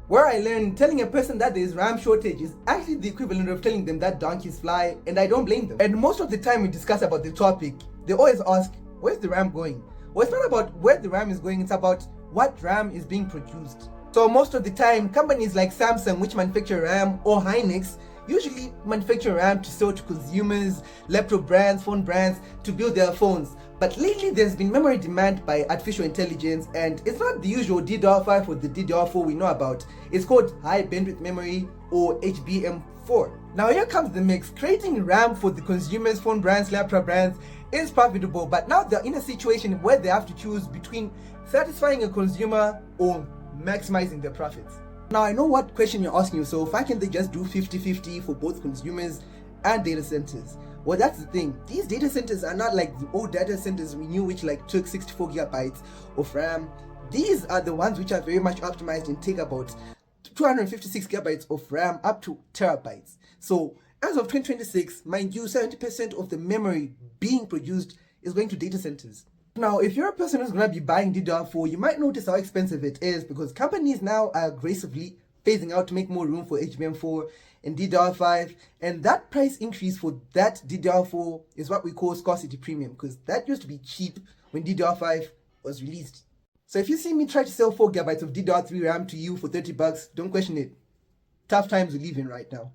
where I learned telling a person that there is RAM shortage is actually the equivalent of telling them that donkeys fly, and I don't blame them. And most of the time we discuss about the topic, they always ask, where's the RAM going? Well, it's not about where the RAM is going, it's about what RAM is being produced. So most of the time, companies like Samsung, which manufacture RAM, or Hynix, usually manufacture RAM to sell to consumers, laptop brands, phone brands, to build their phones. But lately there's been memory demand by artificial intelligence, and it's not the usual DDR5 or the DDR4 we know about. It's called high bandwidth memory, or HBM4. Now here comes the mix. Creating RAM for the consumers, phone brands, laptop brands is profitable, but now they're in a situation where they have to choose between satisfying a consumer or maximizing their profits. Now I know what question you're asking yourself: why can't they just do 50-50 for both consumers and data centers? Well, that's the thing. These data centers are not like the old data centers we knew, which like took 64 gigabytes of RAM. These are the ones which are very much optimized and take about 256 gigabytes of RAM up to terabytes. So as of 2026, mind you, 70% of the memory being produced is going to data centers. Now, if you're a person who's going to be buying DDR4, you might notice how expensive it is, because companies now are aggressively phasing out to make more room for HBM4 and DDR5, and that price increase for that DDR4 is what we call scarcity premium, because that used to be cheap when DDR5 was released. So if you see me try to sell 4 gigabytes of DDR3 RAM to you for $30, don't question it. Tough times we live in right now.